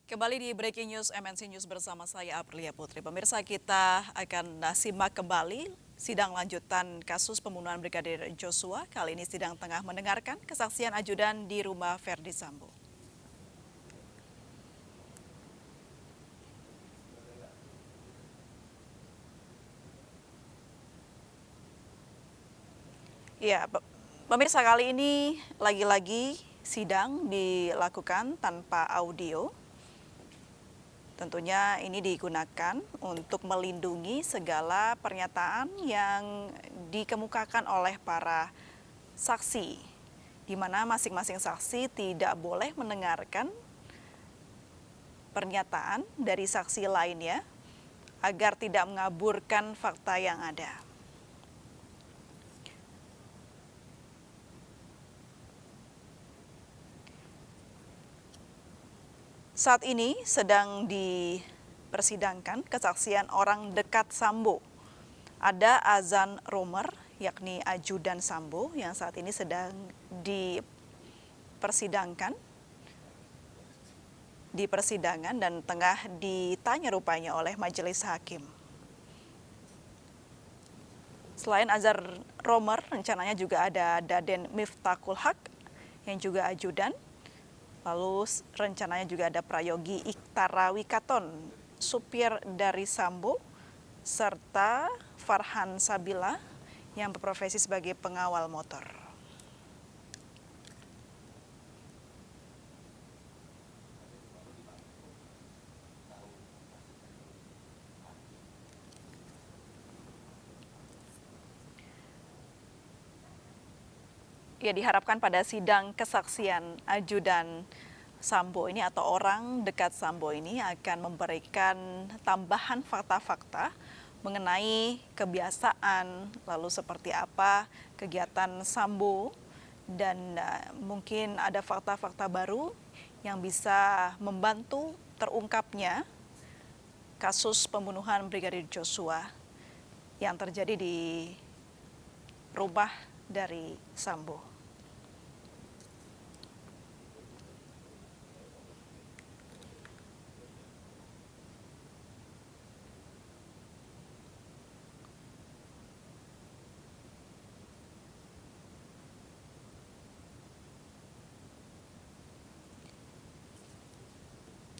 Kembali di Breaking News MNC News bersama saya Aprilia Putri. Pemirsa, kita akan simak kembali sidang lanjutan kasus pembunuhan Brigadir Joshua. Kali ini sidang tengah mendengarkan kesaksian ajudan di rumah Verdi Sambo. Ya, pemirsa, kali ini lagi-lagi sidang dilakukan tanpa audio. Tentunya ini digunakan untuk melindungi segala pernyataan yang dikemukakan oleh para saksi, di mana masing-masing saksi tidak boleh mendengarkan pernyataan dari saksi lainnya agar tidak mengaburkan fakta yang ada. Saat ini sedang dipersidangkan kesaksian orang dekat Sambo. Ada Azan Romer, yakni ajudan Sambo, yang saat ini sedang dipersidangkan di persidangan dan tengah ditanya rupanya oleh majelis hakim. Selain Azan Romer, rencananya juga ada Daden Miftahul Haq yang juga ajudan. Lalu rencananya juga ada Prayogi Iktara Wikaton, supir dari Sambo, serta Farhan Sabila yang berprofesi sebagai pengawal motor. Ya, diharapkan pada sidang kesaksian ajudan Sambo ini atau orang dekat Sambo ini akan memberikan tambahan fakta-fakta mengenai kebiasaan, lalu seperti apa kegiatan Sambo, dan mungkin ada fakta-fakta baru yang bisa membantu terungkapnya kasus pembunuhan Brigadir Joshua yang terjadi di rumah dari Sambo.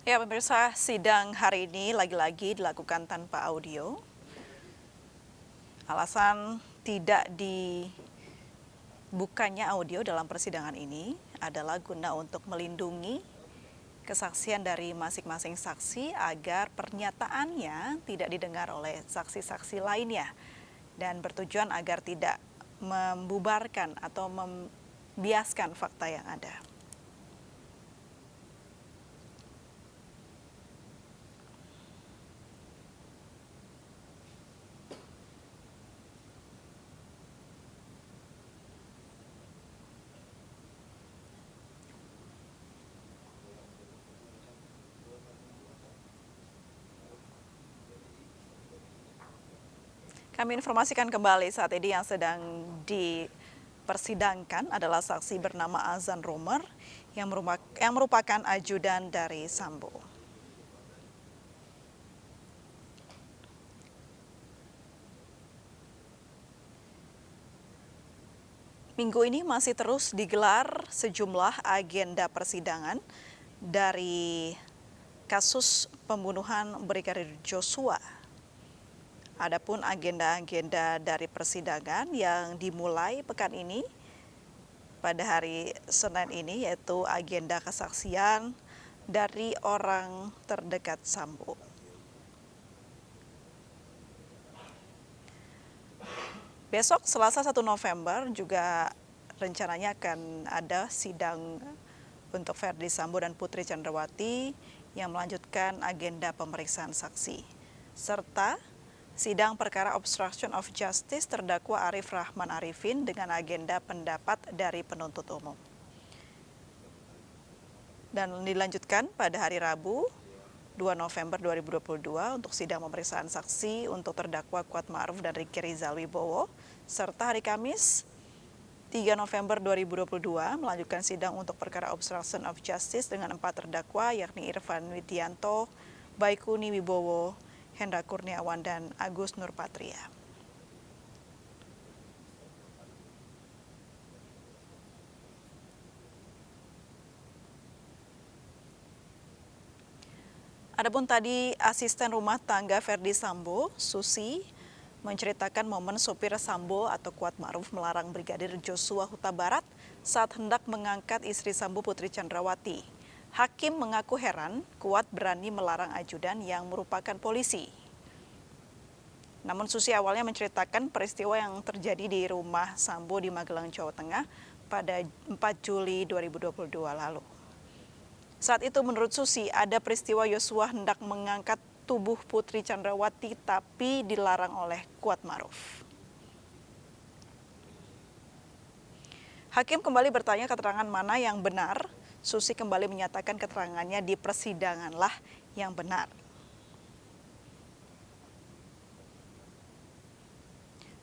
Ya, pemirsa, sidang hari ini lagi-lagi dilakukan tanpa audio. Alasan tidak dibukanya audio dalam persidangan ini adalah guna untuk melindungi kesaksian dari masing-masing saksi agar pernyataannya tidak didengar oleh saksi-saksi lainnya dan bertujuan agar tidak membubarkan atau membiaskan fakta yang ada. Kami informasikan kembali saat ini yang sedang dipersidangkan adalah saksi bernama Azan Romer yang merupakan ajudan dari Sambo. Minggu ini masih terus digelar sejumlah agenda persidangan dari kasus pembunuhan Brigadir Joshua. Adapun agenda-agenda dari persidangan yang dimulai pekan ini pada hari Senin ini yaitu agenda kesaksian dari orang terdekat Sambo. Besok Selasa 1 November juga rencananya akan ada sidang untuk Verdi Sambo dan Putri Chandrawati yang melanjutkan agenda pemeriksaan saksi, serta sidang perkara obstruction of justice terdakwa Arif Rahman Arifin dengan agenda pendapat dari penuntut umum. Dan dilanjutkan pada hari Rabu 2 November 2022 untuk sidang pemeriksaan saksi untuk terdakwa Kuat Ma'ruf dan Riki Rizal Wibowo, serta hari Kamis 3 November 2022 melanjutkan sidang untuk perkara obstruction of justice dengan 4 terdakwa yakni Irfan Widianto, Baikuni Wibowo, Hendra Kurniawan, dan Agus Nurpatria. Adapun tadi asisten rumah tangga Verdi Sambo, Susi, menceritakan momen sopir Sambo atau Kuat Ma'ruf melarang Brigadir Joshua Huta Barat saat hendak mengangkat istri Sambo Putri Chandrawati. Hakim mengaku heran Kuat berani melarang ajudan yang merupakan polisi. Namun Susi awalnya menceritakan peristiwa yang terjadi di rumah Sambo di Magelang, Jawa Tengah pada 4 Juli 2022 lalu. Saat itu menurut Susi ada peristiwa Yosua hendak mengangkat tubuh Putri Chandrawati tapi dilarang oleh Kuat Ma'ruf. Hakim kembali bertanya keterangan mana yang benar. Susi kembali menyatakan keterangannya di persidanganlah yang benar.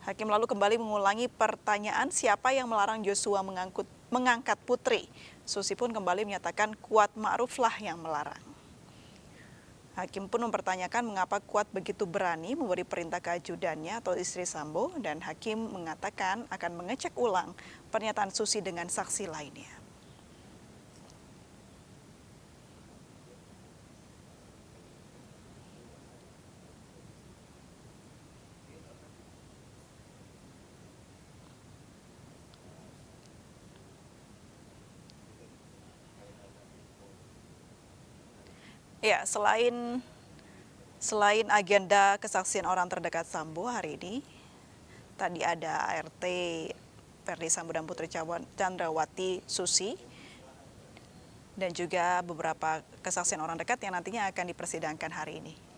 Hakim lalu kembali mengulangi pertanyaan siapa yang melarang Joshua mengangkat Putri. Susi pun kembali menyatakan Kuat Ma'ruflah yang melarang. Hakim pun mempertanyakan mengapa Kuat begitu berani memberi perintah ke ajudannya atau istri Sambo, dan Hakim mengatakan akan mengecek ulang pernyataan Susi dengan saksi lainnya. Ya, selain agenda kesaksian orang terdekat Sambo hari ini, tadi ada ART Verdi Sambo dan Putri Chandrawati, Susi, dan juga beberapa kesaksian orang dekat yang nantinya akan dipersidangkan hari ini.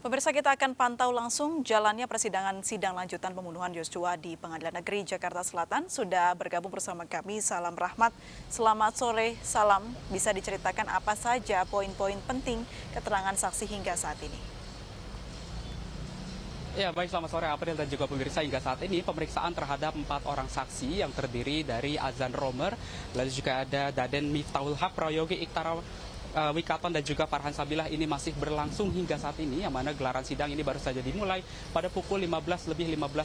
Pemirsa, kita akan pantau langsung jalannya persidangan sidang lanjutan pembunuhan Joshua di Pengadilan Negeri Jakarta Selatan. Sudah bergabung bersama kami Salam Rahmat. Selamat sore, Salam. Bisa diceritakan apa saja poin-poin penting keterangan saksi hingga saat ini? Ya, baik, selamat sore April dan juga pemirsa. Hingga saat ini pemeriksaan terhadap 4 orang saksi yang terdiri dari Azan Romer, lalu juga ada Daden Miftahul Haq, Prayogi Iktara Wikaton dan juga Farhan Sabilah ini masih berlangsung hingga saat ini, yang mana gelaran sidang ini baru saja dimulai pada pukul 15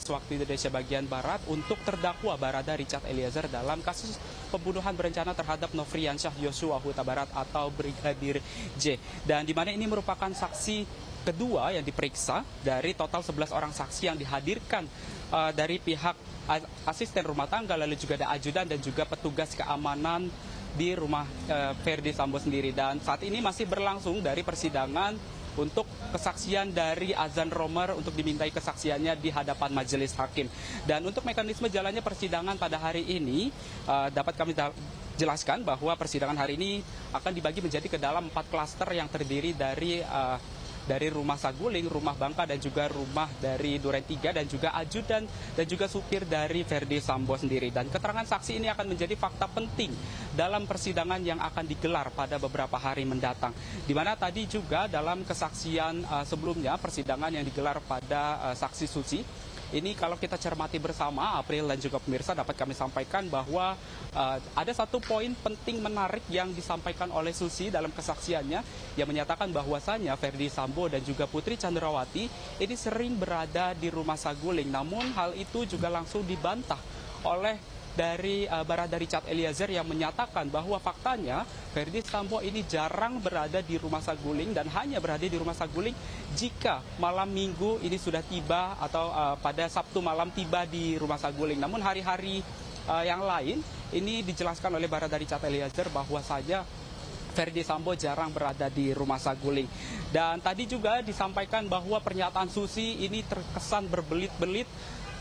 waktu Indonesia bagian Barat untuk terdakwa Barada Richard Eliezer dalam kasus pembunuhan berencana terhadap Nofriansyah Yosua Huta Barat atau Brigadir J. Dan di mana ini merupakan saksi kedua yang diperiksa dari total 11 orang saksi yang dihadirkan dari pihak asisten rumah tangga, lalu juga ada ajudan dan juga petugas keamanan di rumah Verdi Sambo sendiri. Dan saat ini masih berlangsung dari persidangan untuk kesaksian dari Azan Romer untuk dimintai kesaksiannya di hadapan majelis hakim. Dan untuk mekanisme jalannya persidangan pada hari ini dapat kami jelaskan bahwa persidangan hari ini akan dibagi menjadi ke dalam 4 klaster yang terdiri dari rumah Saguling, rumah Bangka, dan juga rumah dari Duren 3 dan juga ajudan dan juga supir dari Verdi Sambo sendiri. Dan keterangan saksi ini akan menjadi fakta penting dalam persidangan yang akan digelar pada beberapa hari mendatang. Di mana tadi juga dalam kesaksian sebelumnya persidangan yang digelar pada saksi Susi, ini kalau kita cermati bersama, April dan juga pemirsa, dapat kami sampaikan bahwa ada satu poin penting menarik yang disampaikan oleh Susi dalam kesaksiannya, yang menyatakan bahwasannya Verdi Sambo dan juga Putri Chandrawati ini sering berada di rumah Saguling. Namun hal itu juga langsung dibantah oleh dari Barada Richard Eliezer yang menyatakan bahwa faktanya Verdi Sambo ini jarang berada di rumah Saguling dan hanya berada di rumah Saguling jika malam minggu ini sudah tiba atau pada Sabtu malam tiba di rumah Saguling. Namun hari-hari yang lain ini dijelaskan oleh Barada Richard Eliezer bahwasanya Verdi Sambo jarang berada di rumah Saguling. Dan tadi juga disampaikan bahwa pernyataan Susi ini terkesan berbelit-belit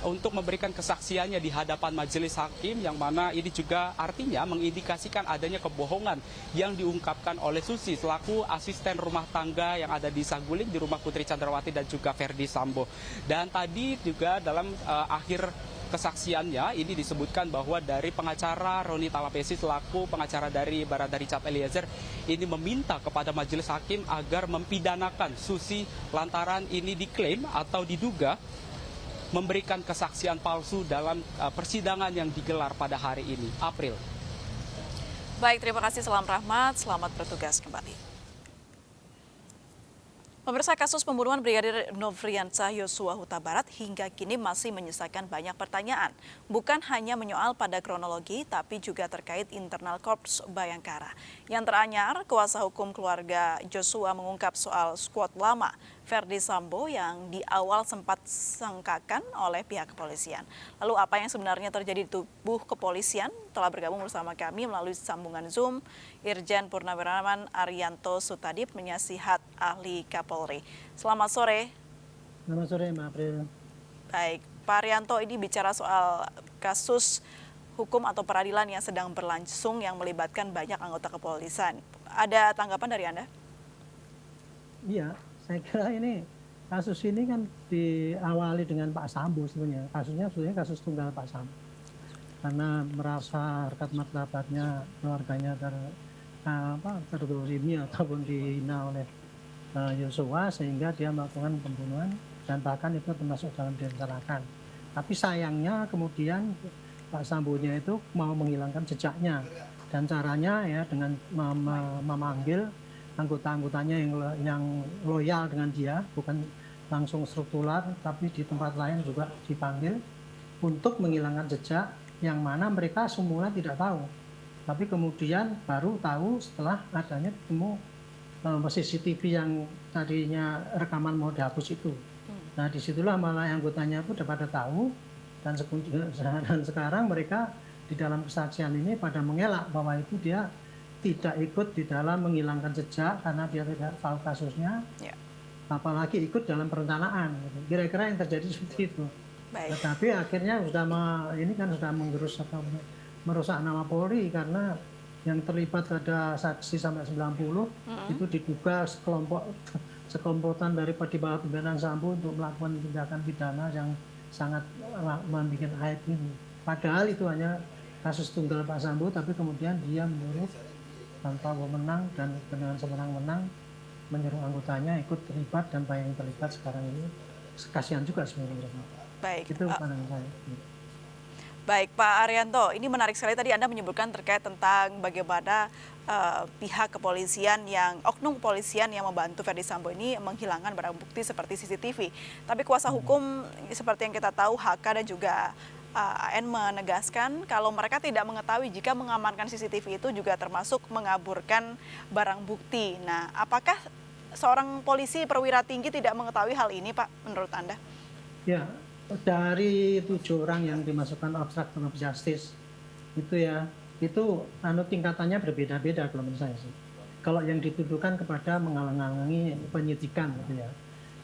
untuk memberikan kesaksiannya di hadapan majelis hakim, yang mana ini juga artinya mengindikasikan adanya kebohongan yang diungkapkan oleh Susi selaku asisten rumah tangga yang ada di Saguling di rumah Putri Chandrawati dan juga Verdi Sambo. Dan tadi juga dalam akhir kesaksiannya ini disebutkan bahwa dari pengacara Roni Talapesi selaku pengacara dari Barada Richard Eliezer ini meminta kepada majelis hakim agar mempidanakan Susi lantaran ini diklaim atau diduga memberikan kesaksian palsu dalam persidangan yang digelar pada hari ini. April. Baik, terima kasih Salam Rahmat, selamat bertugas kembali. Pemirsa, kasus pembunuhan Brigadir Nofriansah Yosua Huta Barat hingga kini masih menyisakan banyak pertanyaan. Bukan hanya menyoal pada kronologi, tapi juga terkait internal Korps Bayangkara. Yang teranyar, kuasa hukum keluarga Joshua mengungkap soal skuad lama Verdi Sambo yang di awal sempat sangkakan oleh pihak kepolisian. Lalu apa yang sebenarnya terjadi di tubuh kepolisian? Telah bergabung bersama kami melalui sambungan Zoom Irjen Purnawirawan Arianto Sutadip, penyasihat ahli Kapolri. Selamat sore. Selamat sore, Mbak April. Baik, Pak Arianto, ini bicara soal kasus hukum atau peradilan yang sedang berlangsung yang melibatkan banyak anggota kepolisian. Ada tanggapan dari Anda? Iya, saya kira ini kasus ini kan diawali dengan Pak Sambo sebenarnya. Kasusnya sebenarnya kasus tunggal Pak Sambo. Karena merasa harkat martabatnya keluarganya terdolimi ataupun dihina oleh Yosua sehingga dia melakukan pembunuhan dan bahkan itu termasuk dalam direncanakan. Tapi sayangnya kemudian Pak Sambonya itu mau menghilangkan jejaknya dan caranya ya dengan memanggil anggota-anggotanya yang loyal dengan dia, bukan langsung struktural, tapi di tempat lain juga dipanggil untuk menghilangkan jejak yang mana mereka semula tidak tahu. Tapi kemudian baru tahu setelah adanya ketemu CCTV yang tadinya rekaman mau dihapus itu. Nah disitulah malah anggotanya itu udah pada tahu dan sekarang mereka di dalam kesaksian ini pada mengelak bahwa itu dia tidak ikut di dalam menghilangkan jejak karena dia tidak tahu kasusnya, apalagi ikut dalam perencanaan. Kira-kira yang terjadi seperti itu. Baik. Tetapi akhirnya ini kan sudah menggerus atau merusak nama Polri karena yang terlibat ada saksi sampai 90 itu diduga sekelompokan dari di bawah pimpinan Sambo untuk melakukan tindakan pidana yang sangat membuat aib ini. Padahal itu hanya kasus tunggal Pak Sambo, tapi kemudian dia menyuruh tanpa wewenang dan dengan sewenang-wenang menyuruh anggotanya ikut terlibat dan banyak yang terlibat sekarang ini. Kasihan juga sebenarnya. Baik. Itu pandangan saya. Baik, Pak Arianto, ini menarik sekali tadi Anda menyebutkan terkait tentang bagaimana pihak kepolisian oknum kepolisian yang membantu Verdi Sambo ini menghilangkan barang bukti seperti CCTV. Tapi kuasa hukum seperti yang kita tahu HK dan juga AN menegaskan kalau mereka tidak mengetahui jika mengamankan CCTV itu juga termasuk mengaburkan barang bukti. Nah, apakah seorang polisi perwira tinggi tidak mengetahui hal ini, Pak, menurut Anda? Ya, dari 7 orang yang dimasukkan obstruction of justice itu tingkatannya berbeda-beda kalau menurut saya sih. Kalau yang dituduhkan kepada menghalang-halangi penyidikan gitu ya.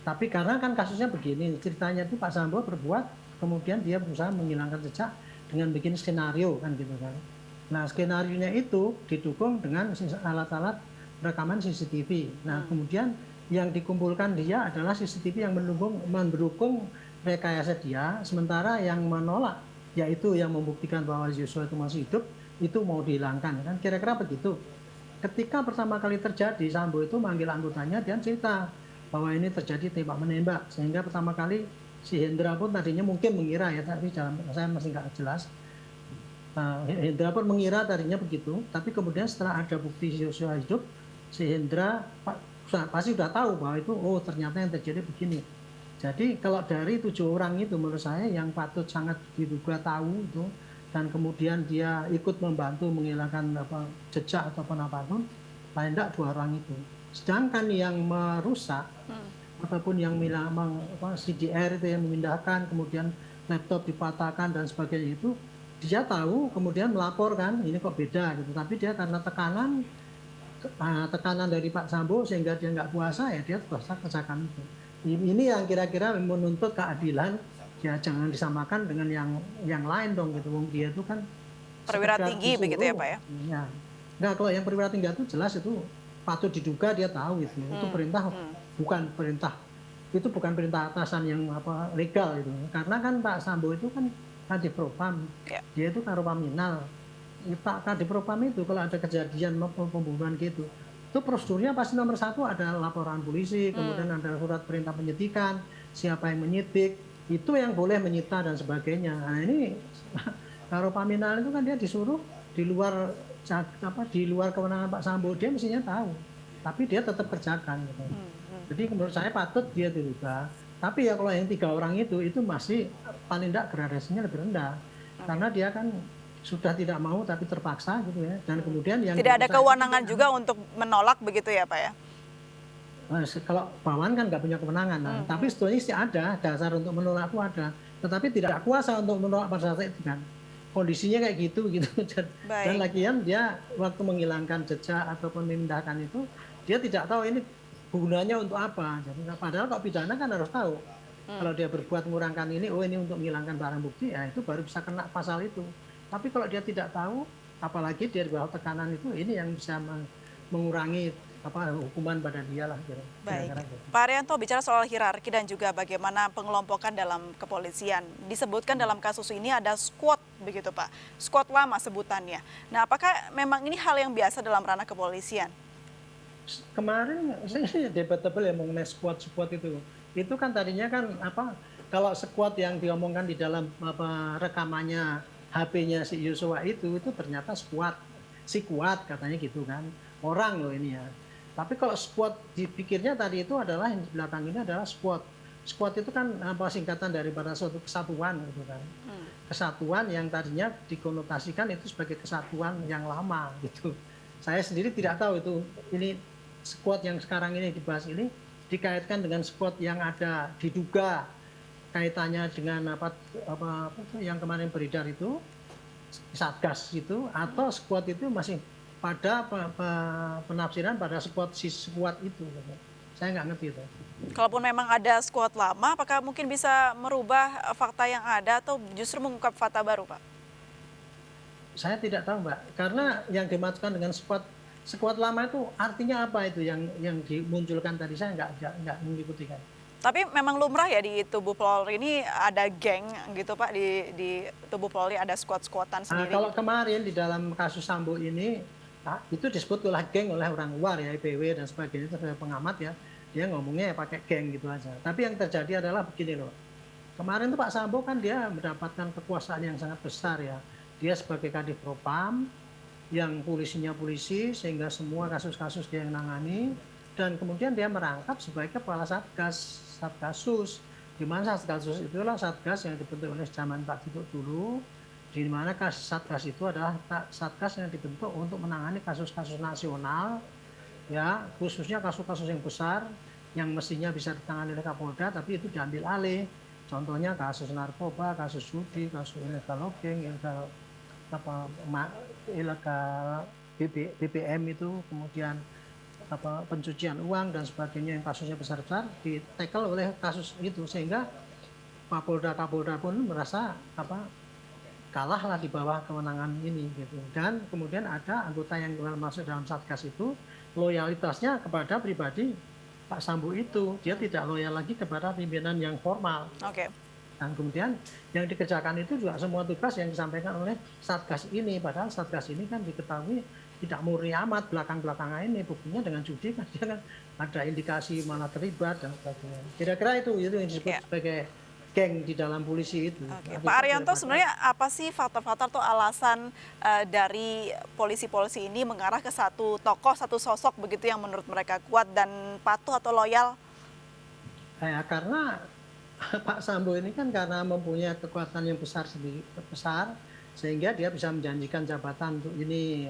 Tapi karena kan kasusnya begini, ceritanya itu Pak Sambo berbuat kemudian dia berusaha menghilangkan jejak dengan bikin skenario kan gitu kan. Nah, skenarionya itu didukung dengan alat-alat rekaman CCTV. Nah, kemudian yang dikumpulkan dia adalah CCTV yang mendukung rekayasa dia, sementara yang menolak yaitu yang membuktikan bahwa Joshua itu masih hidup itu mau dihilangkan kan, kira-kira begitu. Ketika pertama kali terjadi, Sambo itu manggil anggotanya dan cerita bahwa ini terjadi tembak menembak, sehingga pertama kali si Hendra pun tadinya mungkin mengira ya, tapi saya masih nggak jelas. Hendra pun mengira tadinya begitu, tapi kemudian setelah ada bukti Joshua hidup, si Hendra pasti sudah tahu bahwa itu ternyata yang terjadi begini. Jadi kalau dari 7 orang itu menurut saya yang patut sangat diduga tahu itu dan kemudian dia ikut membantu menghilangkan jejak ataupun apapun, paling tidak 2 orang itu. Sedangkan yang merusak ataupun yang CDR itu yang memindahkan, kemudian laptop dipatahkan dan sebagainya itu, dia tahu kemudian melaporkan ini kok beda gitu. Tapi dia karena tekanan dari Pak Sambo sehingga dia nggak kuasa ya dia terpaksa kerjakan itu. Ini yang kira-kira menuntut keadilan, ya jangan disamakan dengan yang lain dong gitu. Dia itu kan perwira tinggi begitu ya Pak ya? Ya. Nah kalau yang perwira tinggi itu jelas itu patut diduga dia tahu itu. Itu perintah bukan perintah. Itu bukan perintah atasan yang legal itu. Karena kan Pak Sambo itu kan Kadif Propam, Ya. dia itu Karopaminal. Pak Kadif Propam itu kalau ada kejadian pembunuhan gitu, itu prosedurnya pasti nomor satu ada laporan polisi, kemudian ada surat perintah penyidikan, siapa yang menyidik, itu yang boleh menyita dan sebagainya. Nah ini Karopaminal itu kan dia disuruh di luar di luar kewenangan Pak Sambo, dia mestinya tahu, tapi dia tetap kerjakan gitu. Jadi menurut saya patut dia dirubah. Tapi ya kalau yang 3 orang itu masih paling tidak gradasinya lebih rendah, karena dia kan sudah tidak mau tapi terpaksa gitu ya. Dan kemudian yang Tidak ada kewenangan juga untuk menolak begitu ya Pak ya? kalau bawahan kan nggak punya kewenangan, tapi sebetulnya sih ada dasar untuk menolak itu ada, tetapi tidak kuasa untuk menolak pada saat itu kan. Kondisinya kayak gitu gitu. Dan lagian dia waktu menghilangkan jejak ataupun memindahkan itu, dia tidak tahu ini gunanya untuk apa. Jadi padahal kalau pidana kan harus tahu. Kalau dia berbuat mengurangkan ini, oh ini untuk menghilangkan barang bukti, ya itu baru bisa kena pasal itu. Tapi kalau dia tidak tahu, apalagi dia di bawah tekanan itu, ini yang bisa mengurangi hukuman pada dia lah. Baik, Pak Arianto bicara soal hierarki dan juga bagaimana pengelompokan dalam kepolisian. Disebutkan dalam kasus ini ada squad begitu Pak, squad lama sebutannya. Nah apakah memang ini hal yang biasa dalam ranah kepolisian? Kemarin saya debatable ya mengenai squad itu. Itu kan tadinya kan kalau squad yang diomongkan di dalam rekamannya HP-nya si Yosua itu ternyata squad, si kuat katanya gitu kan, orang loh ini ya. Tapi kalau squad dipikirnya tadi itu adalah yang di belakang ini adalah squad. Squad itu kan singkatan daripada suatu kesatuan gitu kan. Kesatuan yang tadinya dikonotasikan itu sebagai kesatuan yang lama gitu. Saya sendiri tidak tahu itu ini squad yang sekarang ini dibahas ini dikaitkan dengan squad yang ada diduga kaitannya dengan apa yang kemarin beredar itu Satgas itu, atau squad itu masih pada penafsiran pada squad itu. Saya nggak ngerti itu. Kalaupun memang ada squad lama, apakah mungkin bisa merubah fakta yang ada atau justru mengungkap fakta baru, Pak? Saya tidak tahu, Mbak. Karena yang dimaksudkan dengan squad lama itu artinya apa itu yang dimunculkan tadi, saya nggak mengikuti kan. Tapi memang lumrah ya di tubuh Polri ini ada geng gitu Pak, di tubuh Polri ada squad-squadan sendiri. Kalau kemarin di dalam kasus Sambo ini, itu disebut oleh geng oleh orang luar ya, IPW dan sebagainya, sebagai pengamat ya, dia ngomongnya ya pakai geng gitu aja. Tapi yang terjadi adalah begini loh, kemarin tuh Pak Sambo kan dia mendapatkan kekuasaan yang sangat besar ya. Dia sebagai Kadif Propam, yang polisinya polisi, sehingga semua kasus-kasus dia yang nangani, dan kemudian dia merangkap sebagai kepala Satgasus, di mana Satgasus itulah Satgas yang dibentuk oleh zaman Pak Tito dulu, di mana Satgas itu adalah Satgas yang dibentuk untuk menangani kasus-kasus nasional, ya khususnya kasus-kasus yang besar yang mestinya bisa ditangani oleh Kapolda, tapi itu diambil alih. Contohnya kasus narkoba, kasus judi, kasus illegal logging, illegal BBM itu, kemudian pencucian uang dan sebagainya yang kasusnya besar-besar ditekel oleh kasus itu, sehingga Kapolda pun merasa kalah lah di bawah kewenangan ini gitu. Dan kemudian ada anggota yang masuk dalam Satgas itu loyalitasnya kepada pribadi Pak Sambo itu, dia tidak loyal lagi kepada pimpinan yang formal. Dan kemudian yang dikerjakan itu juga semua tugas yang disampaikan oleh Satgas ini, padahal Satgas ini kan diketahui tidak murni amat belakang-belakangan ini, buktinya dengan judi kan dia kan ada indikasi malah terlibat dan sebagainya. Kira-kira itu yang disebut sebagai geng di dalam polisi itu. Pak Arianto, sebenarnya apa sih faktor-faktor atau alasan dari polisi-polisi ini mengarah ke satu tokoh, satu sosok begitu yang menurut mereka kuat dan patuh atau loyal? Karena Pak Sambo ini kan karena mempunyai kekuatan yang besar sehingga dia bisa menjanjikan jabatan untuk ini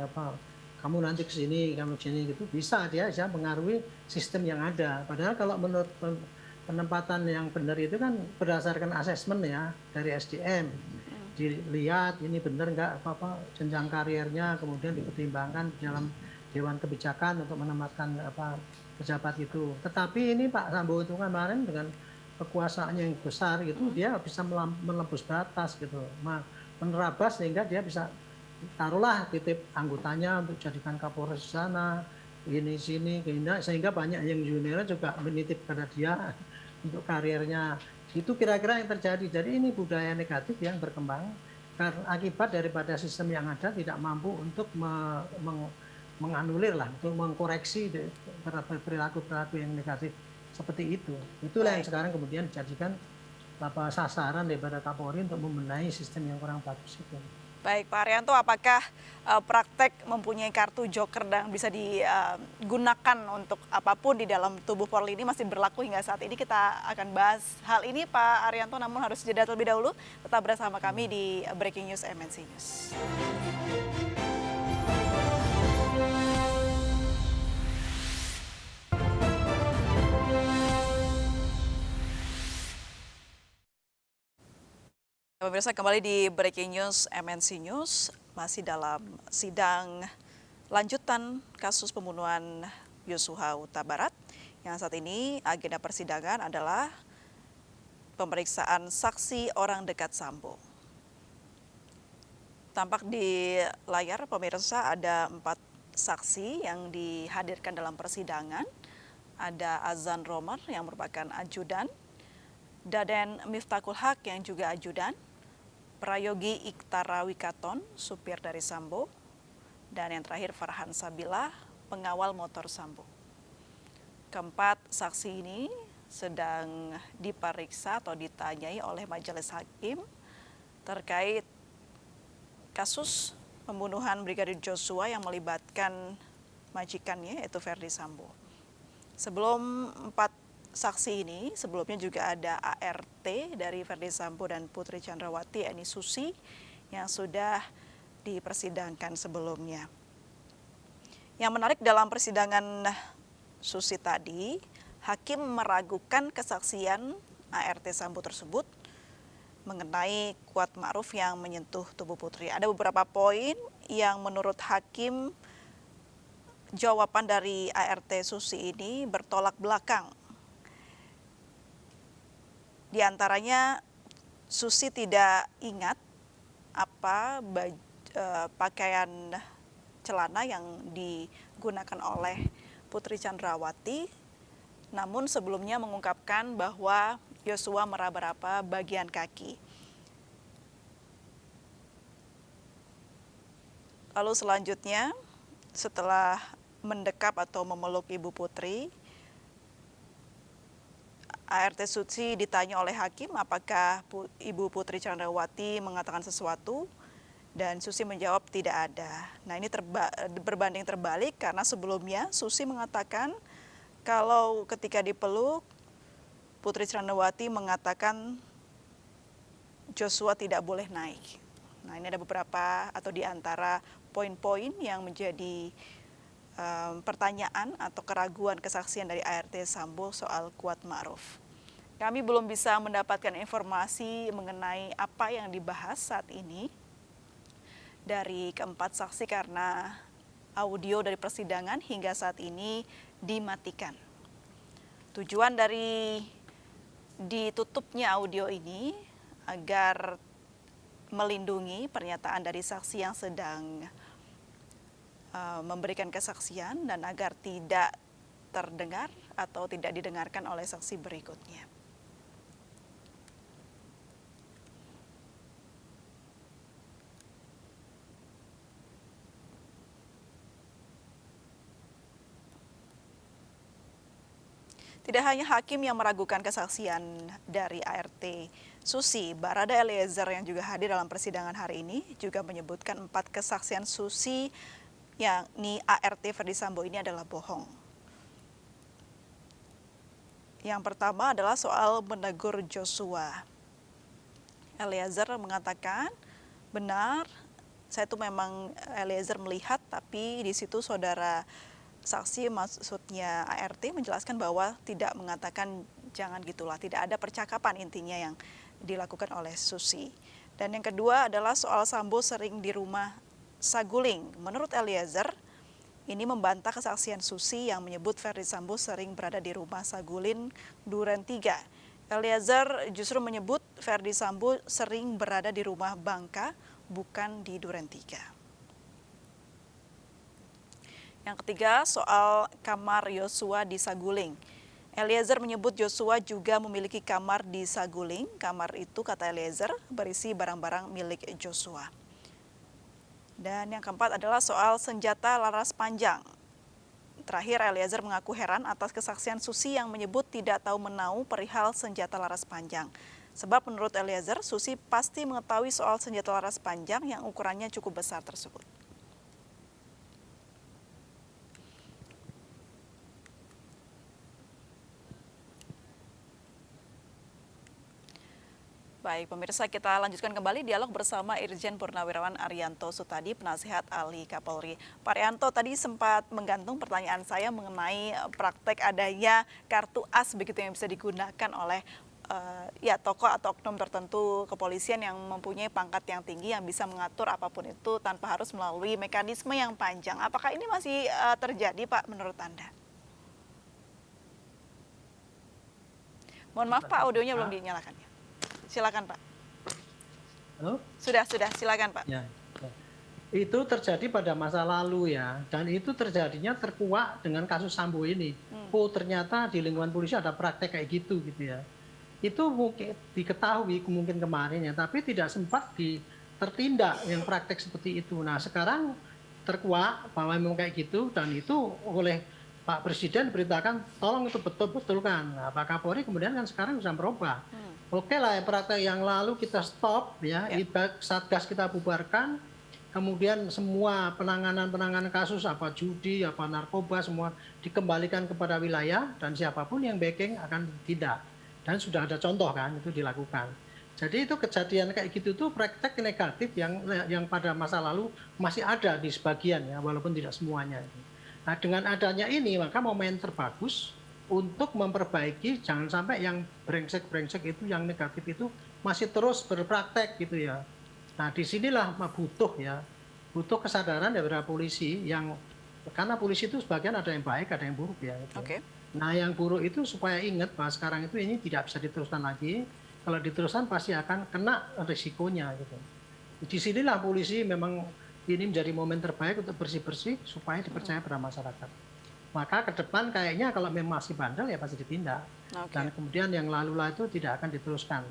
kamu nanti ke sini, kamu ke sini gitu, dia bisa mengaruhi sistem yang ada. Padahal kalau menurut penempatan yang benar itu kan berdasarkan asesmen ya dari SDM, dilihat ini benar nggak jenjang karirnya, kemudian dipertimbangkan dalam Dewan Kebijakan untuk menempatkan pejabat itu. Tetapi ini Pak Sambo itu kemarin dengan kekuasaannya yang besar gitu, dia bisa menembus batas gitu, menerabas sehingga dia bisa taruhlah titip anggotanya untuk jadikan Kapolres di sana, ini sini, sehingga banyak yang junior juga menitip pada dia untuk karirnya Itu kira-kira yang terjadi. Jadi ini budaya negatif yang berkembang karena akibat daripada sistem yang ada tidak mampu untuk menganulir lah, untuk mengkoreksi perilaku-perilaku yang negatif seperti itu. Itulah yang Baik. sekarang kemudian dijadikan sasaran daripada Kapolri untuk membenahi sistem yang kurang bagus itu. Baik, Pak Haryanto, apakah praktek mempunyai kartu joker dan bisa digunakan untuk apapun di dalam tubuh Polri ini masih berlaku hingga saat ini? Kita akan bahas hal ini, Pak Haryanto, namun harus jeda terlebih dahulu. Tetap bersama kami di Breaking News MNC News. Pemirsa, kembali di Breaking News MNC News, masih dalam sidang lanjutan kasus pembunuhan Yosua Huta Barat, yang saat ini agenda persidangan adalah pemeriksaan saksi orang dekat Sambo. Tampak di layar pemirsa ada 4 saksi yang dihadirkan dalam persidangan. Ada Azan Romer yang merupakan ajudan, Daden Miftahul Haq yang juga ajudan, Prayogi Iktara Wikaton, supir dari Sambo, dan yang terakhir Farhan Sabilah, pengawal motor Sambo. Keempat saksi ini sedang diperiksa atau ditanyai oleh majelis hakim terkait kasus pembunuhan Brigadir Joshua yang melibatkan majikannya yaitu Ferdi Sambo. Sebelum 4 saksi ini, sebelumnya juga ada ART dari Ferdi Sambo dan Putri Chandrawati, Eni Susi, yang sudah dipersidangkan sebelumnya. Yang menarik dalam persidangan Susi tadi, hakim meragukan kesaksian ART Sambo tersebut mengenai Kuat Ma'ruf yang menyentuh tubuh Putri. Ada beberapa poin yang menurut hakim jawaban dari ART Susi ini bertolak belakang. Di antaranya Susi tidak ingat apa pakaian celana yang digunakan oleh Putri Chandrawati, namun sebelumnya mengungkapkan bahwa Yosua meraba-raba bagian kaki. Lalu selanjutnya, setelah mendekap atau memeluk Ibu Putri, ART Susi ditanya oleh hakim apakah Ibu Putri Chandrawati mengatakan sesuatu, dan Susi menjawab tidak ada. Nah, ini berbanding terbalik karena sebelumnya Susi mengatakan kalau ketika dipeluk Putri Chandrawati mengatakan Joshua tidak boleh naik. Nah, ini ada beberapa atau di antara poin-poin yang menjadi pertanyaan atau keraguan kesaksian dari ART Sambo soal Kuat Ma'ruf. Kami belum bisa mendapatkan informasi mengenai apa yang dibahas saat ini dari keempat saksi karena audio dari persidangan hingga saat ini dimatikan. Tujuan dari ditutupnya audio ini agar melindungi pernyataan dari saksi yang sedang memberikan kesaksian dan agar tidak terdengar atau tidak didengarkan oleh saksi berikutnya. Tidak hanya hakim yang meragukan kesaksian dari ART Susi, Barada Eliezer yang juga hadir dalam persidangan hari ini juga menyebutkan 4 kesaksian Susi yakni ART Ferdi Sambo ini adalah bohong. Yang pertama adalah soal menegur Joshua. Eliezer mengatakan, benar, saya itu memang Eliezer melihat, tapi di situ saudara saksi maksudnya ART menjelaskan bahwa tidak mengatakan jangan gitulah, tidak ada percakapan intinya yang dilakukan oleh Susi. Dan yang kedua adalah soal Sambo sering di rumah Saguling. Menurut Eliezer, ini membantah kesaksian Susi yang menyebut Ferdi Sambo sering berada di rumah Saguling Duren 3. Eliezer justru menyebut Ferdi Sambo sering berada di rumah Bangka, bukan di Duren 3. Yang ketiga soal kamar Yosua di Saguling. Eliezer menyebut Joshua juga memiliki kamar di Saguling. Kamar itu, kata Eliezer, berisi barang-barang milik Joshua. Dan yang keempat adalah soal senjata laras panjang. Terakhir, Eliezer mengaku heran atas kesaksian Susi yang menyebut tidak tahu menau perihal senjata laras panjang. Sebab menurut Eliezer, Susi pasti mengetahui soal senjata laras panjang yang ukurannya cukup besar tersebut. Baik, pemirsa, kita lanjutkan kembali dialog bersama Irjen Purnawirawan Arianto Sutadi, penasihat ahli Kapolri. Pak Arianto, tadi sempat menggantung pertanyaan saya mengenai praktek adanya kartu as begitu yang bisa digunakan oleh tokoh atau oknum tertentu kepolisian yang mempunyai pangkat yang tinggi yang bisa mengatur apapun itu tanpa harus melalui mekanisme yang panjang. Apakah ini masih terjadi, Pak, menurut Anda? Mohon maaf, Pak, audionya belum dinyalakan. Silakan, Pak. Halo? Sudah, silakan, Pak. Ya. Itu terjadi pada masa lalu ya, dan itu terjadinya terkuak dengan kasus Sambo ini. Oh, ternyata di lingkungan polisi ada praktek kayak gitu ya. Itu mungkin diketahui mungkin kemarin ya, tapi tidak sempat tertindak yang praktek seperti itu. Nah, sekarang terkuak bahwa memang kayak gitu, dan itu oleh Pak Presiden beritakan tolong itu betul-betulkan. Nah, Pak Kapolri kemudian kan sekarang bisa merubah. Oke lah, praktek yang lalu kita stop ya. Satgas kita bubarkan, kemudian semua penanganan kasus apa judi, apa narkoba semua dikembalikan kepada wilayah dan siapapun yang backing akan ditindak. Dan sudah ada contoh kan itu dilakukan. Jadi itu kejadian kayak gitu tuh praktek negatif yang pada masa lalu masih ada di sebagian ya, walaupun tidak semuanya. Nah, dengan adanya ini maka momen terbagus untuk memperbaiki, jangan sampai yang brengsek-brengsek itu, yang negatif itu masih terus berpraktek gitu ya. Nah, disinilah butuh kesadaran dari polisi karena polisi itu sebagian ada yang baik, ada yang buruk ya. Gitu. Oke. Nah, yang buruk itu supaya ingat bahwa sekarang itu ini tidak bisa diteruskan lagi. Kalau diteruskan pasti akan kena risikonya gitu. Disinilah polisi memang ini menjadi momen terbaik untuk bersih-bersih supaya dipercaya pada masyarakat. Maka ke depan kayaknya kalau memang masih bandel ya pasti ditindak. Dan kemudian yang lalu itu tidak akan diteruskan.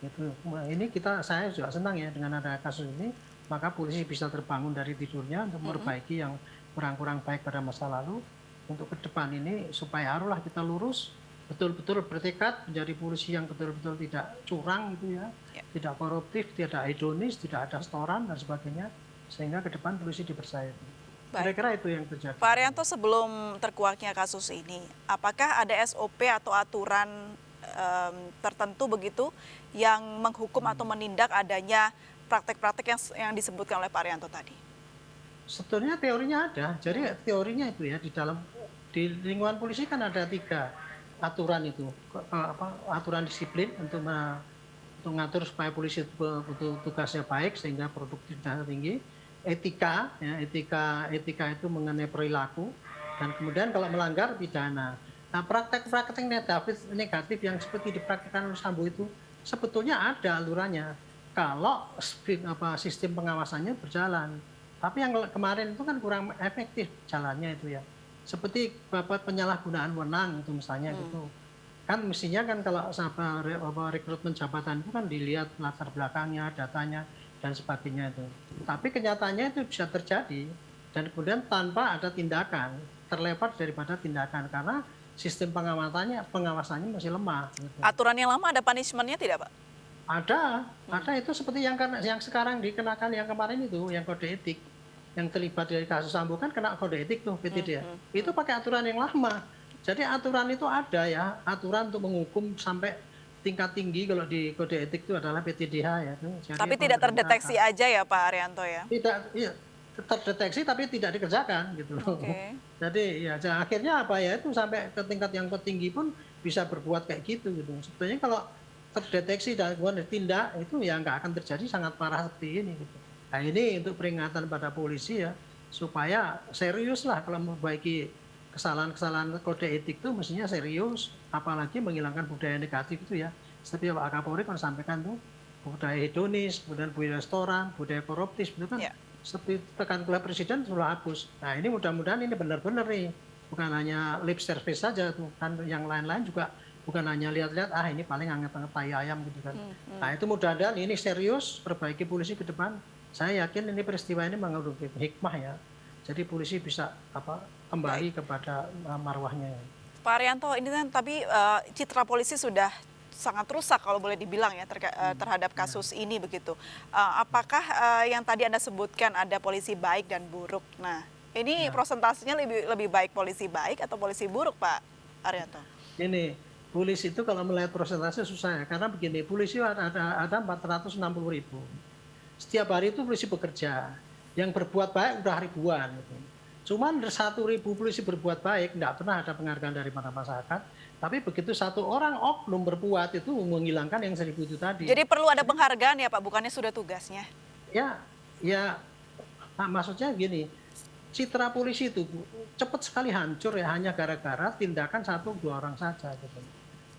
Gitu. Ini saya juga senang ya dengan ada kasus ini, maka polisi bisa terbangun dari tidurnya untuk memperbaiki yang kurang-kurang baik pada masa lalu. Untuk ke depan ini supaya haruslah kita lurus, betul-betul bertekad menjadi polisi yang betul-betul tidak curang gitu ya, tidak koruptif, tidak hedonis, tidak ada setoran dan sebagainya, sehingga ke depan polisi dipercaya. Kira-kira itu yang terjadi. Pak Arianto, sebelum terkuaknya kasus ini, apakah ada SOP atau aturan tertentu begitu yang menghukum atau menindak adanya praktek-praktek yang disebutkan oleh Pak Arianto tadi? Sebetulnya teorinya ada. Jadi teorinya itu ya di lingkungan polisi kan ada 3 aturan itu, aturan disiplin untuk mengatur supaya polisi betul tugasnya baik sehingga produktivitasnya tinggi. Etika itu mengenai perilaku, dan kemudian kalau melanggar pidana. Nah, praktek-praktek negatif yang seperti dipraktikkan oleh Sambo itu sebetulnya ada alurnya kalau sistem pengawasannya berjalan. Tapi yang kemarin itu kan kurang efektif jalannya itu ya. Seperti penyalahgunaan wewenang itu misalnya gitu. Kan mestinya kan kalau rekrutmen jabatan itu kan dilihat latar belakangnya, datanya dan sebagainya itu. Tapi kenyataannya itu bisa terjadi dan kemudian tanpa ada tindakan, terlewat daripada tindakan karena sistem pengawasannya masih lemah. Gitu. Aturan yang lama ada punishment-nya tidak, Pak? Ada itu seperti yang sekarang dikenakan yang kemarin itu, yang kode etik, yang terlibat dari kasus Sambo kan kena kode etik tuh PTD. Itu pakai aturan yang lama. Jadi aturan itu ada ya, aturan untuk menghukum sampai tingkat tinggi kalau di kode etik itu adalah PTDH ya. Jadi tapi tidak terdeteksi aja ya Pak Arianto ya? Tidak, iya, terdeteksi tapi tidak dikerjakan gitu loh. Jadi ya akhirnya apa ya itu sampai ke tingkat yang tertinggi pun bisa berbuat kayak gitu gitu. Sebetulnya kalau terdeteksi dan kemudian ditindak itu ya nggak akan terjadi sangat parah seperti ini gitu. Nah ini untuk peringatan pada polisi ya supaya serius lah kalau memperbaiki kesalahan-kesalahan kode etik itu mestinya serius, apalagi menghilangkan budaya negatif itu ya. Seperti Pak Kapolri kan sampaikan tuh budaya hedonis, kemudian budaya restoran, budaya koruptif itu kan seperti tekan oleh Presiden sudah hapus. Nah ini mudah-mudahan ini benar-benar nih bukan hanya lip service saja tuh kan, yang lain-lain juga bukan hanya lihat-lihat ini paling anget-anget tai ayam gitu kan. Nah itu mudah-mudahan ini serius, perbaiki polisi ke depan. Saya yakin ini peristiwa ini mengandung hikmah ya. Jadi polisi bisa kembali kepada marwahnya ya. Pak Arianto, ini kan tapi citra polisi sudah sangat rusak kalau boleh dibilang ya terhadap kasus ini begitu. Apakah yang tadi Anda sebutkan ada polisi baik dan buruk? Nah, ini prosentasenya lebih baik polisi baik atau polisi buruk, Pak Arianto? Ini polisi itu kalau melihat persentase susah ya, karena begini, polisi ada 460.000. Setiap hari itu polisi bekerja, yang berbuat baik udah ribuan gitu. Cuman 1.000 polisi berbuat baik, nggak pernah ada penghargaan dari masyarakat. Tapi begitu satu orang oknum berbuat itu menghilangkan yang 1.000 itu tadi. Jadi perlu ada penghargaan ya Pak, bukannya sudah tugasnya? Ya, maksudnya gini, citra polisi itu cepat sekali hancur ya hanya gara-gara tindakan 1-2 orang saja. Gitu.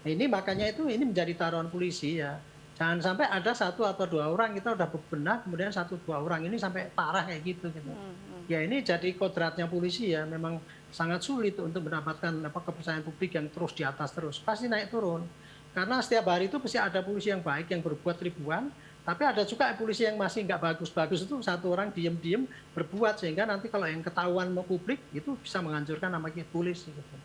Nah, ini makanya ini menjadi taruhan polisi ya. Jangan sampai ada 1 atau 2 orang kita udah bebenah, kemudian 1-2 orang ini sampai parah kayak gitu. Ya ini jadi kodratnya polisi ya, memang sangat sulit untuk mendapatkan kepercayaan publik yang terus di atas terus, pasti naik turun. Karena setiap hari itu pasti ada polisi yang baik yang berbuat ribuan, tapi ada juga polisi yang masih nggak bagus-bagus itu 1 orang diem-diem berbuat, sehingga nanti kalau yang ketahuan publik itu bisa menghancurkan nama polisi. Gitu.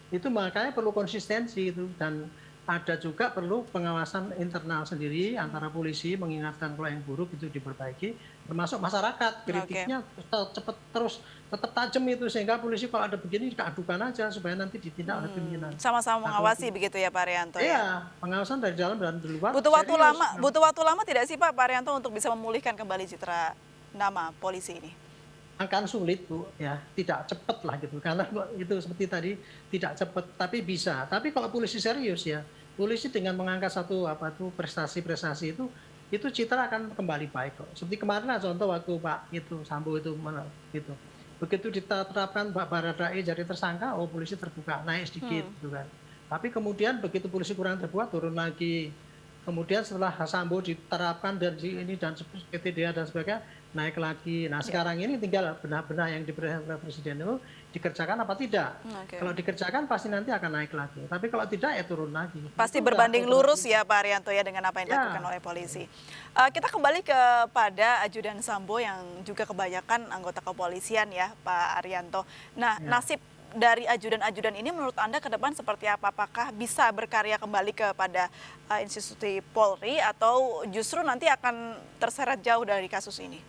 Itu makanya perlu konsistensi itu, dan ada juga perlu pengawasan internal sendiri antara polisi, mengingatkan kalau yang buruk itu diperbaiki, termasuk masyarakat kritiknya cepat terus tetap tajam itu, sehingga polisi kalau ada begini keadukan aja supaya nanti ditindak oleh pimpinan. Sama-sama mengawasi begitu ya Pak Arianto? Iya, pengawasan dari dalam dan dari luar. Butuh waktu lama tidak sih Pak Arianto untuk bisa memulihkan kembali citra nama polisi ini? Akan sulit Bu, ya tidak cepat lah gitu, karena itu seperti tadi tidak cepat, tapi bisa. Tapi kalau polisi serius ya, polisi dengan mengangkat satu prestasi-prestasi itu citra akan kembali baik kok. Seperti kemarin lah contoh waktu Pak Sambo itu gitu. Begitu diterapkan Pak Baradae jadi tersangka, polisi terbuka naik sedikit gitu kan. Tapi kemudian begitu polisi kurang terbuat turun lagi. Kemudian setelah Sambo diterapkan dan ini dan PTDH dan sebagainya naik lagi. Nah sekarang ini tinggal benar-benar yang diperintahkan Presiden itu dikerjakan apa tidak. Kalau dikerjakan pasti nanti akan naik lagi. Tapi kalau tidak ya turun lagi. Pasti berbanding lurus ya Pak Arianto ya dengan apa yang dilakukan oleh polisi. Kita kembali kepada Ajudan Sambo yang juga kebanyakan anggota kepolisian ya Pak Arianto. Nah nasib dari ajudan-ajudan ini menurut Anda ke depan seperti apa? Apakah bisa berkarya kembali kepada institusi Polri atau justru nanti akan terseret jauh dari kasus ini?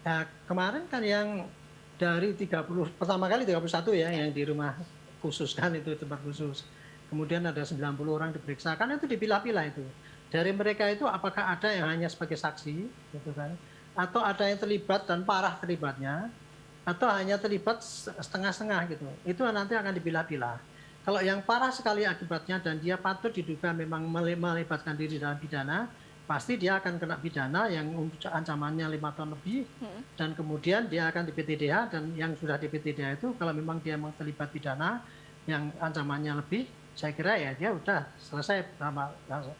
Ya, kemarin kan yang dari 30, pertama kali 31 ya yang di rumah khusus kan, itu tempat khusus. Kemudian ada 90 orang diperiksa, kan itu dipilah-pilah itu. Dari mereka itu apakah ada yang hanya sebagai saksi gitu kan, atau ada yang terlibat dan parah terlibatnya, atau hanya terlibat setengah-setengah gitu. Itu nanti akan dipilah-pilah. Kalau yang parah sekali akibatnya dan dia patut diduga memang melibatkan diri dalam pidana, pasti dia akan kena pidana yang ancamannya 5 tahun lebih, dan kemudian dia akan di PTDH, dan yang sudah di PTDH itu kalau memang dia terlibat pidana yang ancamannya lebih, saya kira ya dia udah selesai sama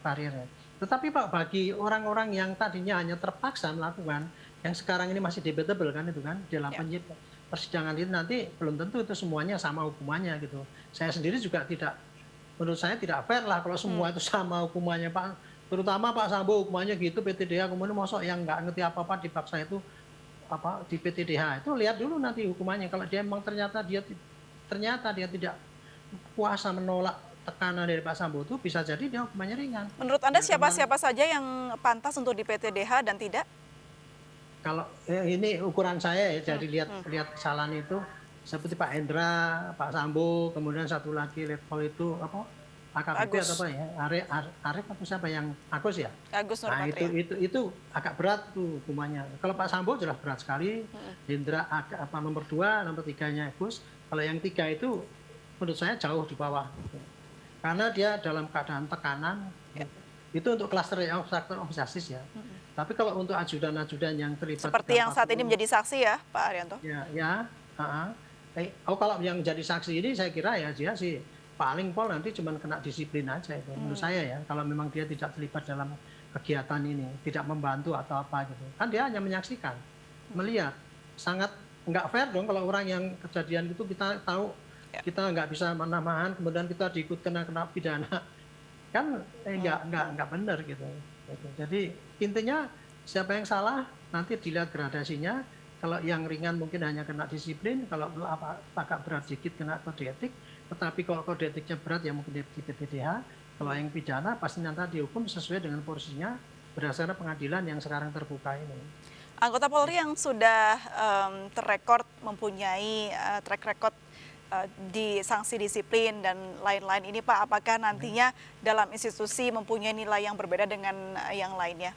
karirnya. Tetapi Pak, bagi orang-orang yang tadinya hanya terpaksa melakukan, yang sekarang ini masih debatable kan itu kan, dalam persidangan itu nanti belum tentu itu semuanya sama hukumannya gitu. Saya sendiri juga menurut saya tidak fair lah kalau semua itu sama hukumannya Pak. Terutama Pak Sambo hukumannya gitu, PTDH, kemudian masuk yang nggak ngerti apa-apa dipaksa itu di PTDH. Itu lihat dulu nanti hukumannya. Kalau dia memang ternyata dia tidak kuasa menolak tekanan dari Pak Sambo, itu bisa jadi dia hukumannya ringan. Menurut Anda siapa saja yang pantas untuk di PTDH dan tidak? Kalau ini ukuran saya ya, jadi lihat kesalahan itu seperti Pak Hendra, Pak Sambo, kemudian satu lagi level itu AKBP atau apa ya, Arif atau siapa yang Agus ya? Agus Nah itu agak berat tuh hukumannya. Kalau Pak Sambo jelas berat sekali. Hendra nomor 2, nomor 3-nya Agus. Kalau yang 3 itu menurut saya jauh di bawah. Gitu. Karena dia dalam keadaan tekanan. Itu untuk klaster obstruction of justice ya. Tapi kalau untuk ajudan-ajudan yang terlibat seperti yang saat ini menjadi saksi ya Pak Arianto? Kalau yang jadi saksi ini saya kira ya dia sih paling nanti cuma kena disiplin aja itu menurut saya ya, kalau memang dia tidak terlibat dalam kegiatan ini, tidak membantu atau apa gitu. Kan dia hanya menyaksikan, melihat. Sangat nggak fair dong kalau orang yang kejadian itu kita tahu kita nggak bisa menahan, kemudian kita diikut kena pidana, kan nggak benar gitu. Jadi intinya siapa yang salah nanti dilihat gradasinya. Kalau yang ringan mungkin hanya kena disiplin, kalau agak berat sedikit kena kode etik, tetapi kalau kode etiknya berat ya mungkin di PPDH. Kalau yang pidana pasti nanti dihukum sesuai dengan porsinya berdasarkan pengadilan yang sekarang terbuka ini. Anggota Polri yang sudah terrekord mempunyai track record di sanksi disiplin dan lain-lain ini Pak, apakah nantinya dalam institusi mempunyai nilai yang berbeda dengan yang lainnya?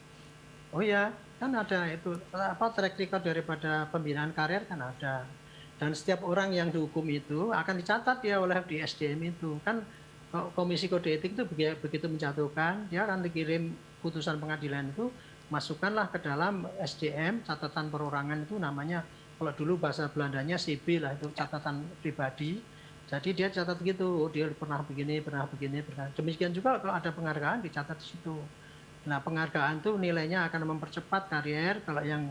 Oh ya, kan ada itu track record daripada pembinaan karir kan ada. Dan setiap orang yang dihukum itu akan dicatat ya oleh di SDM itu. Kan Komisi Kode Etik itu begitu menjatuhkan, dia akan dikirim putusan pengadilan itu, masukkanlah ke dalam SDM, catatan perorangan itu namanya, kalau dulu bahasa Belandanya CB lah, itu catatan pribadi. Jadi dia catat gitu, dia pernah begini, pernah begini, pernah. Demikian juga kalau ada penghargaan dicatat di situ. Nah, penghargaan itu nilainya akan mempercepat karier, kalau yang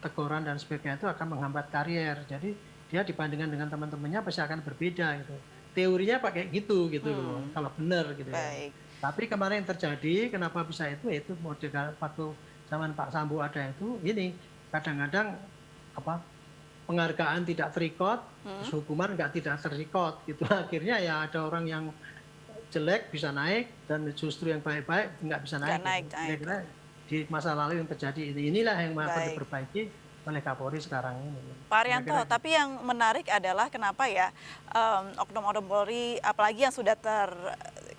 teguran dan sebagainya itu akan menghambat karier. Jadi dia dibandingkan dengan teman-temannya pasti akan berbeda gitu. Teorinya pakai gitu loh, kalau benar gitu ya. Tapi kemarin yang terjadi, kenapa bisa itu model waktu zaman Pak Sambo ada itu, ini kadang-kadang penghargaan tidak terikot, hukuman tidak terikot gitu. Akhirnya ya ada orang yang jelek bisa naik dan justru yang baik-baik nggak bisa naik. Kira-kira di masa lalu yang terjadi inilah yang perlu diperbaiki oleh Kapolri sekarang ini. Pak Arianto, tapi yang menarik adalah kenapa ya oknum-oknum Polri, apalagi yang sudah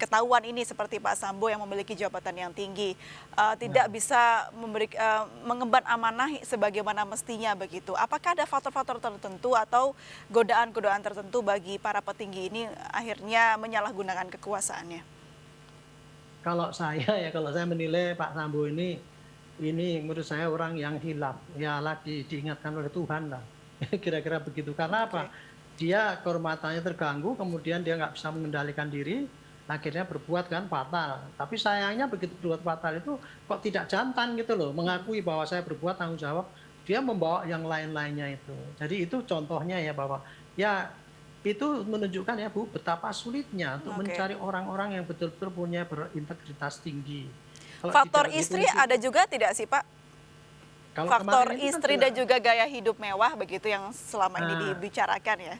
ketahuan ini seperti Pak Sambo yang memiliki jabatan yang tinggi, tidak bisa mengemban amanah sebagaimana mestinya begitu. Apakah ada faktor-faktor tertentu atau godaan-godaan tertentu bagi para petinggi ini akhirnya menyalahgunakan kekuasaannya? Kalau saya menilai Pak Sambo ini menurut saya orang yang hilaf, ya lagi diingatkan oleh Tuhan lah. Kira-kira begitu. Karena apa? Dia kehormatannya terganggu, kemudian dia nggak bisa mengendalikan diri, akhirnya berbuat kan fatal. Tapi sayangnya begitu berbuat fatal itu kok tidak jantan gitu loh, mengakui bahwa saya berbuat tanggung jawab, dia membawa yang lain-lainnya itu. Jadi itu contohnya ya bahwa ya itu menunjukkan ya Bu betapa sulitnya untuk mencari orang-orang yang betul-betul punya berintegritas tinggi. Faktor istri ada juga tidak sih Pak? Faktor istri dan juga gaya hidup mewah begitu yang selama ini dibicarakan ya?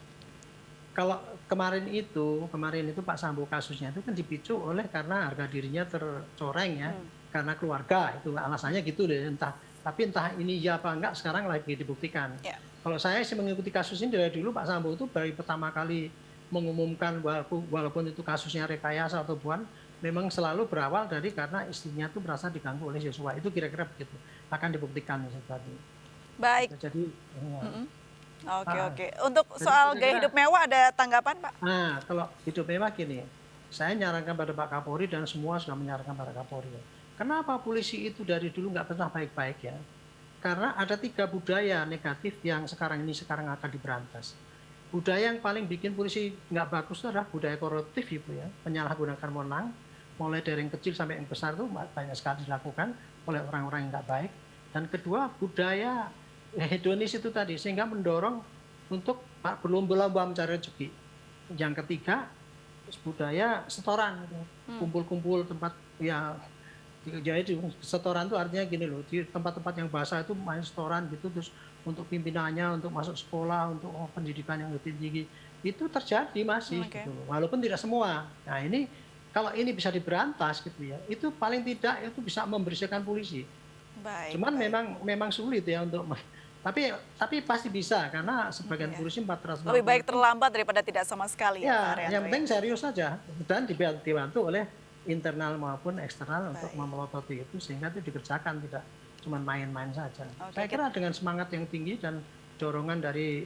Kalau kemarin itu Pak Sambo kasusnya itu kan dipicu oleh karena harga dirinya tercoreng ya, karena keluarga itu alasannya gitu deh, tapi entah ini ya apa enggak sekarang lagi dibuktikan. Kalau saya sih mengikuti kasus ini dari dulu Pak Sambo itu dari pertama kali mengumumkan walaupun itu kasusnya rekayasa atau bukan, memang selalu berawal dari karena istrinya itu merasa diganggu oleh Yosua. Itu kira-kira begitu. Akan dibuktikan tadi. Baik. Jadi Oke. Untuk soal gaya hidup mewah ada tanggapan Pak? Nah, kalau hidup mewah gini, saya nyarankan pada Pak Kapolri dan semua sudah menyarankan pada Kapolri. Kenapa polisi itu dari dulu nggak pernah baik-baik ya? Karena ada 3 budaya negatif yang sekarang akan diberantas. Budaya yang paling bikin polisi nggak bagus itu adalah budaya koruptif Ibu ya, penyalahgunakan wewenang, mulai dari yang kecil sampai yang besar itu banyak sekali dilakukan oleh orang-orang yang nggak baik. Dan kedua, budaya hedonis itu tadi, sehingga mendorong untuk berlomba-lomba mencari rezeki. Yang ketiga, budaya setoran, kumpul-kumpul tempat ya, jadi setoran itu artinya gini loh, di tempat-tempat yang basah itu main setoran gitu, terus untuk pimpinannya, untuk masuk sekolah, untuk pendidikan yang lebih tinggi, itu terjadi masih gitu, walaupun tidak semua. Nah ini kalau ini bisa diberantas gitu ya, itu paling tidak itu bisa membersihkan polisi. Cuman memang sulit ya untuk, tapi pasti bisa karena sebagian polisi 400 lebih baik terlambat daripada tidak sama sekali ya. Yang penting serius saja dan dibantu oleh internal maupun eksternal untuk memelototi itu sehingga itu dikerjakan, tidak cuma main-main saja. Saya kira dengan semangat yang tinggi dan dorongan dari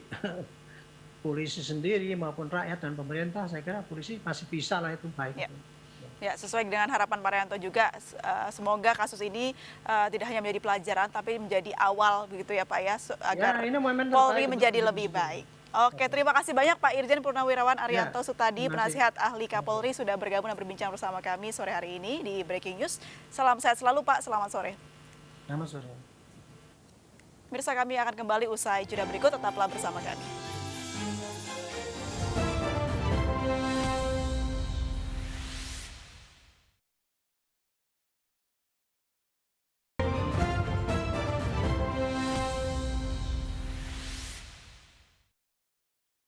polisi sendiri maupun rakyat dan pemerintah, saya kira polisi masih bisa lah itu baik. Ya, sesuai dengan harapan Pak Arianto juga, semoga kasus ini tidak hanya menjadi pelajaran, tapi menjadi awal begitu ya Pak ya, agar Polri menjadi lebih baik. Oke, terima kasih banyak Pak Irjen Purnawirawan Arianto Sutadi, penasihat ahli Kapolri, sudah bergabung dan berbincang bersama kami sore hari ini di Breaking News. Salam sehat selalu Pak, selamat sore. Selamat sore. Mirsa, kami akan kembali usai jeda berikut, tetaplah bersama kami.